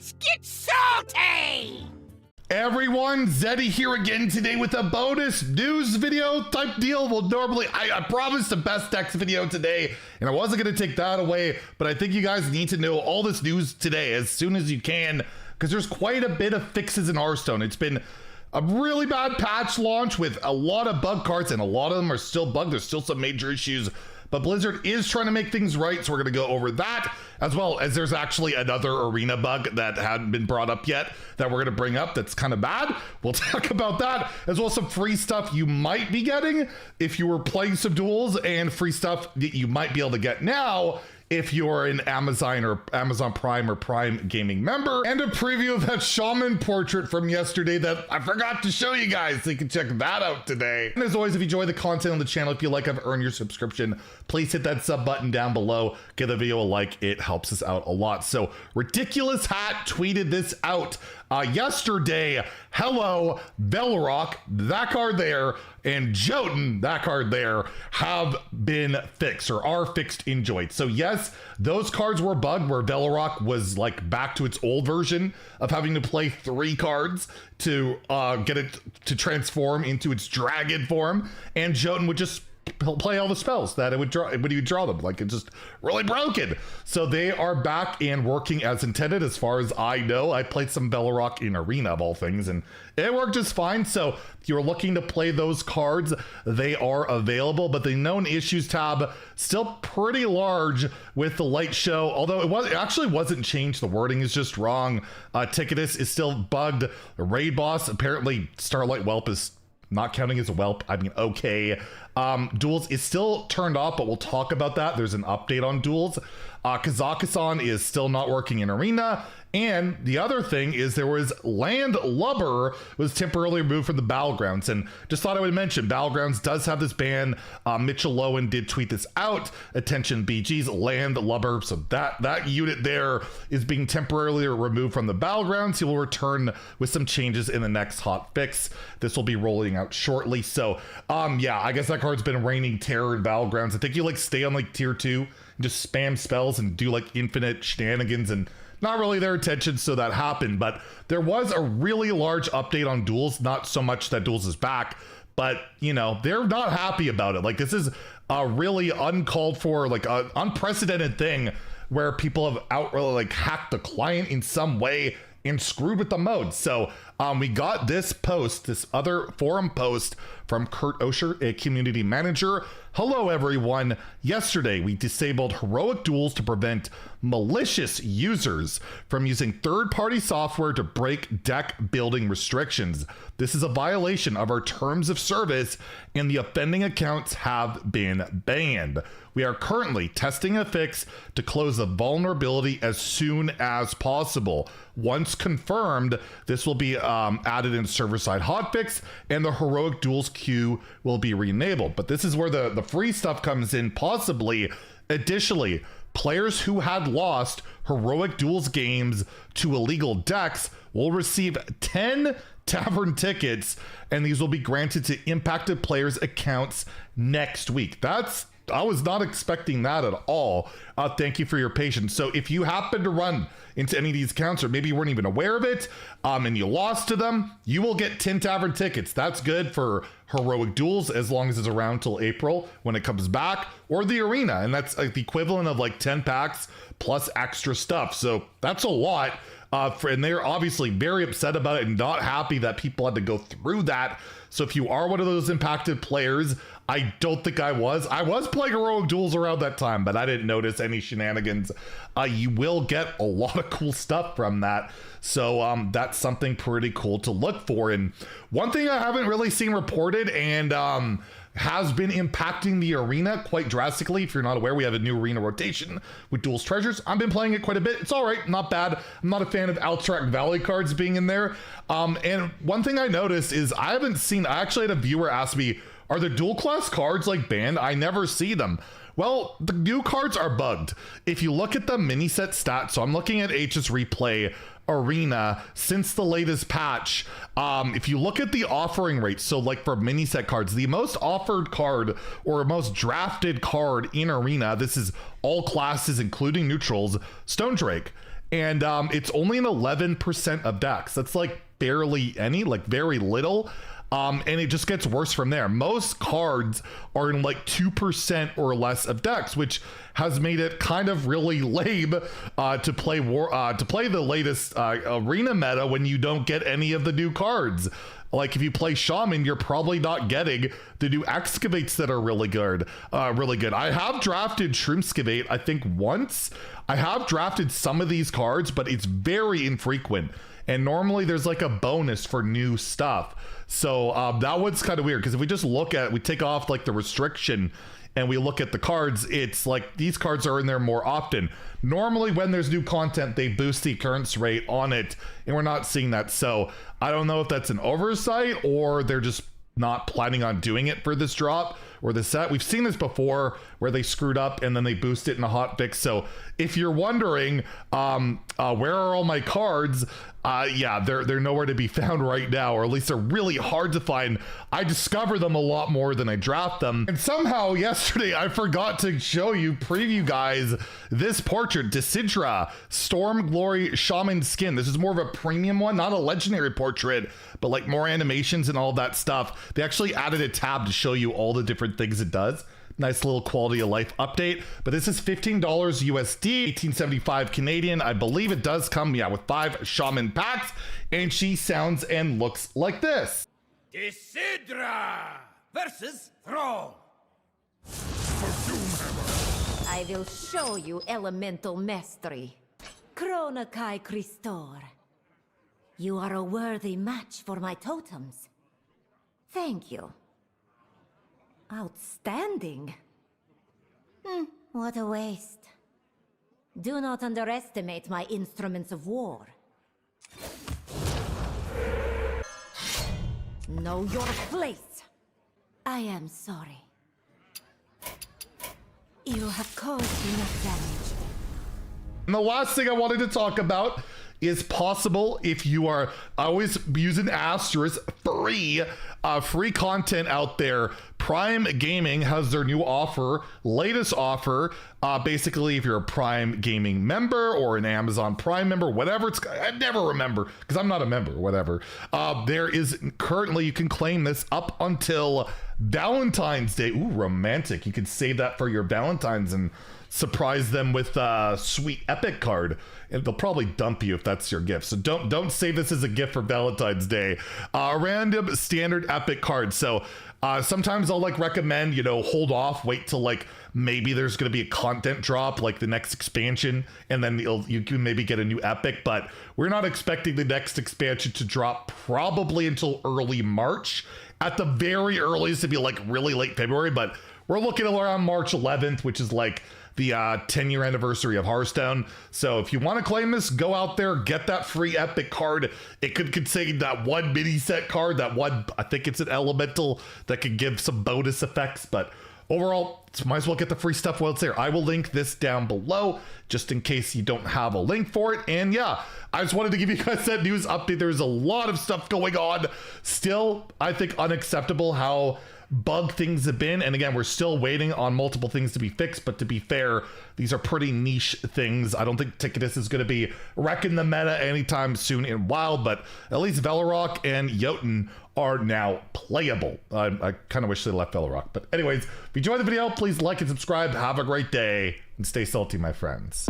Let's get salty! Everyone, Zeddy here again today with a bonus news video type deal. Well, normally I promised the best decks video today, and I wasn't going to take that away, but I think you guys need to know all this news today as soon as you can, because there's quite a bit of fixes in Hearthstone. It's been a really bad patch launch with a lot of bug cards, and a lot of them are still bugged. There's still some major issues, but Blizzard is trying to make things right, so we're going to go over that, as well as there's actually another arena bug that hadn't been brought up yet that we're going to bring up that's kind of bad. We'll talk about that, as well as some free stuff you might be getting if you were playing some duels, and free stuff that you might be able to get now if you're an Amazon or Amazon Prime or Prime Gaming member, and a preview of that Shaman portrait from yesterday that I forgot to show you guys, so you can check that out today. And as always, if you enjoy the content on the channel, if you like, I've earned your subscription, please hit that sub button down below, give the video a like, it helps us out a lot. So Ridiculous Hat tweeted this out yesterday. Hello, Velarok, that card there, and Jotun, that card there, have been fixed or are fixed in Joint. So yes, those cards were bugged where Velarok was like back to its old version of having to play 3 cards to get it to transform into its dragon form, and Jotun would just play all the spells that it would draw when you draw them. Like, it's just really broken. So they are back and working as intended, as far as I know. I played some Velarok in Arena of all things, and it worked just fine. So if you're looking to play those cards, they are available, but the known issues tab still pretty large with the light show, although it actually wasn't changed. The wording is just wrong. Ticketus is still bugged. The raid boss, apparently Starlight Whelp is not counting as a whelp. I mean, okay. Duels is still turned off, but we'll talk about that. There's an update on Duels. Kazakhstan is still not working in Arena. And the other thing is there was Landlubber was temporarily removed from the Battlegrounds. And just thought I would mention, Battlegrounds does have this ban. Mitchell Lowen did tweet this out. Attention BG's Landlubber. So that unit there is being temporarily removed from the Battlegrounds. He will return with some changes in the next hot fix. This will be rolling out shortly. So yeah, I guess that card's been raining terror in Battlegrounds. I think you like stay on like tier 2 and just spam spells and do like infinite shenanigans, and not really their attention, so that happened. But there was a really large update on Duels, not so much that Duels is back, but you know, they're not happy about it. Like, this is a really uncalled for, like an unprecedented thing where people have outright like hacked the client in some way and screwed with the mode. So we got this post, this other forum post from Kurt Osher, a community manager. Hello everyone. Yesterday we disabled heroic duels to prevent malicious users from using third-party software to break deck building restrictions. This is a violation of our terms of service, and the offending accounts have been banned. We are currently testing a fix to close the vulnerability as soon as possible. Once confirmed, this will be added in server-side hotfix, and the heroic duels queue will be re-enabled. But this is where the free stuff comes in, possibly. Additionally, players who had lost heroic duels games to illegal decks will receive 10 Tavern tickets, and these will be granted to impacted players' accounts next week. I was not expecting that at all. Thank you for your patience. So if you happen to run into any of these accounts, or maybe you weren't even aware of it, and you lost to them, you will get 10 Tavern tickets. That's good for heroic duels as long as it's around till April when it comes back, or the arena, and that's like the equivalent of like 10 packs plus extra stuff. So that's a lot. And they're obviously very upset about it and not happy that people had to go through that. So if you are one of those impacted players, I don't think I was playing heroic duels around that time, but I didn't notice any shenanigans. You will get a lot of cool stuff from that. So that's something pretty cool to look for. And one thing I haven't really seen reported, and has been impacting the arena quite drastically. If you're not aware, we have a new arena rotation with Duels Treasures. I've been playing it quite a bit. It's all right, not bad. I'm not a fan of Alterac Valley cards being in there. And one thing I noticed is I actually had a viewer ask me, are the dual class cards like banned? I never see them. Well, the new cards are bugged. If you look at the mini set stats, so I'm looking at HS Replay Arena since the latest patch. If you look at the offering rates, so like for mini set cards, the most offered card or most drafted card in Arena, this is all classes including neutrals, Stone Drake. and it's only an 11% of decks. That's like barely any, like very little. And it just gets worse from there. Most cards are in like 2% or less of decks, which has made it kind of really lame to play the latest arena meta when you don't get any of the new cards. Like if you play Shaman, you're probably not getting the new excavates that are really good. I have drafted Shroomscavate, I think once. I have drafted some of these cards, but it's very infrequent. And normally there's like a bonus for new stuff. So that one's kind of weird, because if we just look at, we take off like the restriction and we look at the cards, it's like these cards are in there more often. Normally when there's new content, they boost the occurrence rate on it, and we're not seeing that. So I don't know if that's an oversight or they're just not planning on doing it for this drop or the set. We've seen this before where they screwed up and then they boost it in a hot fix. So if you're wondering where are all my cards, yeah, they're nowhere to be found right now, or at least they're really hard to find. I discover them a lot more than I draft them. And somehow yesterday I forgot to preview guys this portrait, Disidra Stormglory Shaman skin. This is more of a premium one, not a legendary portrait, but like more animations and all that stuff. They actually added a tab to show you all the different things it does. Nice little quality of life update, but this is $15 USD, 1875 Canadian. I believe it does come, yeah, with 5 Shaman packs, and she sounds and looks like this. Disidra versus Thrall. I will show you elemental mastery. Kronakai Christor. You are a worthy match for my totems. Thank you. Outstanding. What a waste. Do not underestimate my instruments of war. Know your place. I am sorry. You have caused enough damage. And the last thing I wanted to talk about is possible, if you are always using asterisk, free content out there. Prime Gaming has their new offer, latest offer. Basically, if you're a Prime Gaming member or an Amazon Prime member, whatever it's, I never remember because I'm not a member, whatever. There is currently, you can claim this up until Valentine's Day. Ooh, romantic. You can save that for your Valentine's and surprise them with a sweet epic card, and they'll probably dump you if that's your gift. So don't save this as a gift for Valentine's Day. Random standard epic card. So sometimes I'll like recommend, you know, hold off, wait till like maybe there's going to be a content drop, like the next expansion, and then you can maybe get a new epic. But we're not expecting the next expansion to drop probably until early March. At the very earliest, it'd be like really late February, but we're looking around March 11th, which is like the 10-year anniversary of Hearthstone. So if you want to claim this, go out there, get that free epic card. It could contain that one mini set card, that one, I think it's an elemental that could give some bonus effects, but overall, might as well get the free stuff while it's there. I will link this down below just in case you don't have a link for it. And yeah, I just wanted to give you guys that news update. There's a lot of stuff going on. Still, I think unacceptable how bug things have been, and again, we're still waiting on multiple things to be fixed, but to be fair, these are pretty niche things. I don't think Ticketus is going to be wrecking the meta anytime soon in Wild, but at least Velarok and Jotun are now playable. I kind of wish they left Velarok, but anyways, if you enjoyed the video, please like and subscribe. Have a great day and stay salty, my friends.